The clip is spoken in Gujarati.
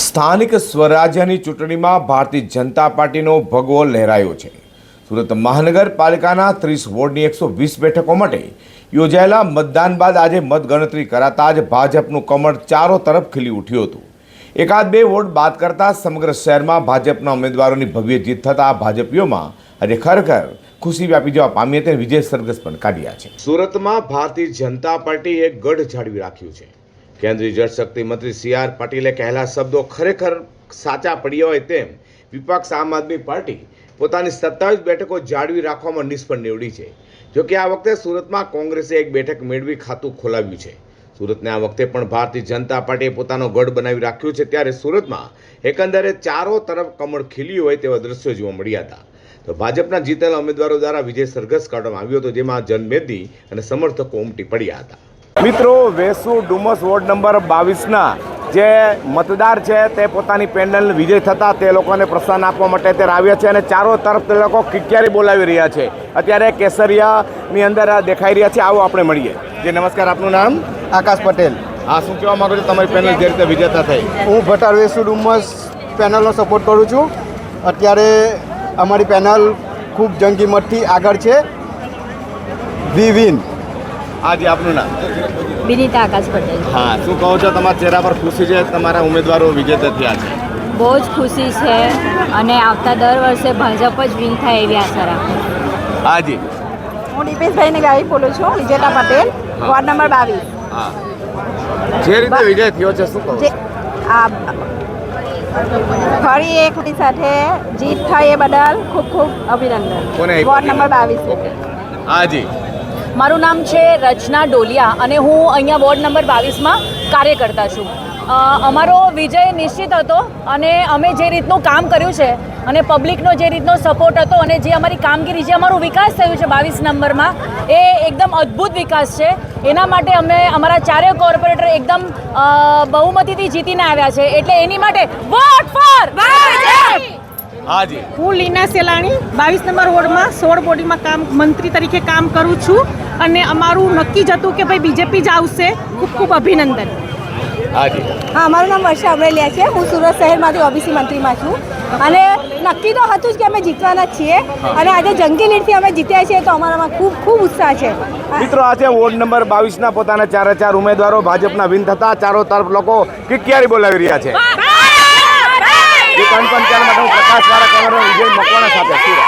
સ્થાનિક સ્વરાજ્યની ચૂંટણીમાં ભારતીય જનતા પાર્ટીનો ભગવો લહેરાયો છે। સુરત મહાનગરપાલિકાના 30 વોર્ડની 120 બેઠકો માટે યોજાયેલા મતદાન બાદ આજે મતગણતરી કરાતા જ ભાજપનું કમળ ચારો તરફ ખીલી ઉઠ્યું હતું। એકાદ બે વોર્ડ બાદ કરતા સમગ્ર શહેરમાં ભાજપના ઉમેદવારોની ભવ્ય જીત થતા ભાજપીઓમાં આજે ખરેખર ખુશી વ્યાપી જવા પામી હતી। વિજય સરઘસ પણ કાઢ્યા છે। સુરતમાં ભારતીય જનતા પાર્ટીએ ગઢ જાળવી રાખ્યું છે। કેન્દ્રીય જળશક્તિ મંત્રી CR પાટીલે કહેલા શબ્દો ખરેખર સાચા પડ્યા હોય તેમ વિપક્ષ આમ આદમી પાર્ટી પોતાની 27 બેઠકો જાળવી રાખવામાં નિષ્ફળ નીવડી છે। જોકે આ વખતે સુરતમાં કોંગ્રેસે એક બેઠક મેળવી ખાતું ખોલાવ્યું છે। સુરતને આ વખતે પણ ભારતીય જનતા પાર્ટીએ પોતાનો ગઢ બનાવી રાખ્યો છે। ત્યારે સુરતમાં એકંદરે ચારો તરફ કમળ ખીલ્યું હોય તેવા દ્રશ્યો જોવા મળ્યા હતા। તો ભાજપના જીતેલા ઉમેદવારો દ્વારા વિજય સરઘસ કાઢવામાં આવ્યો હતો, જેમાં જનમેદની અને સમર્થકો ઉમટી પડ્યા હતા। મિત્રો, વેસુ ડુમસ વોર્ડ નંબર 22ના જે મતદાર છે તે પોતાની પેનલ વિજય થતાં તે લોકોને પ્રોત્સાહન આપવા માટે અત્યારે આવ્યા છે અને ચારો તરફ તે લોકો કિક્યારી બોલાવી રહ્યા છે। અત્યારે કેસરિયાની અંદર દેખાઈ રહ્યા છે। આવો આપણે મળીએ। જે નમસ્કાર, આપનું નામ? આકાશ પટેલ। હા, શું કહેવા માંગો છો? તમારી પેનલ જે રીતે વિજેતા થઈ? હું ભટાર વેસુ ડુમસ પેનલનો સપોર્ટ કરું છું। અત્યારે અમારી પેનલ ખૂબ જંગી મતથી આગળ છે। વી વિન। આજે આપનું નામ? વિનીતા આકાશ પટેલ। હા, શું કહો છો? તમારા ચહેરા પર ખુશી છે, તમારા ઉમેદવારો વિજેતા થયા છે? બહુ જ ખુશી છે અને આવતા દર વર્ષે ભાજપ જ વિન થાય એવી આશા રાખું। હાજી, હું દીપેશભાઈની ગાડી બોલું છું, વિજેતા પટેલ, વોર્ડ નંબર 22। હા, જે રીતે વિજય થયો છે શું કહો? ફરી એક સાથે જીત થઈ એ બદલ ખૂબ ખૂબ અભિનંદન। Ward number 22। હાજી, મારું નામ છે રચના ડોલિયા અને હું અહીંયા વોર્ડ નંબર 22માં કાર્યકર્તા છું। અમારો વિજય નિશ્ચિત હતો અને અમે જે રીતનું કામ કર્યું છે અને પબ્લિકનો જે રીતનો સપોર્ટ હતો અને જે અમારી કામગીરી, જે અમારું વિકાસ થયું છે 22 નંબરમાં, એ એકદમ અદ્ભુત વિકાસ છે। એના માટે અમે અમારા ચારેય કોર્પોરેટર એકદમ બહુમતીથી જીતીને આવ્યા છે, એટલે એની માટે વોટ ફોર ભાજપ। હાજી, હું લીના સેલાણી 22 નંબર વોર્ડમાં 16 બોડીમાં મંત્રી તરીકે કામ કરું છું અને અમારું નક્કી જ હતું કે ભાઈ બીજેપી જ આવશે। ખૂબ ખૂબ અભિનંદન। હાજી, હા, મારું નામ વર્ષા અમરેલિયા છે। હું સુરત શહેરમાંથી OBC મંત્રીમાં છું અને નક્કી તો હતું જ કે અમે જીતવાના જ છીએ અને આજે જંગી લીડથી અમે જીત્યા છીએ, તો અમારામાં ખૂબ ખૂબ ઉત્સાહ છે। મિત્રો, આજે વોર્ડ નંબર 22ના પોતાના ચાર ઉમેદવારો ભાજપના વિન થતા ચારો તરફ લોકો કિક્યારી બોલાવી રહ્યા છે। પ્રકાશ વાળા કેમેરા વિજય મકવાણા સાથે સુરત।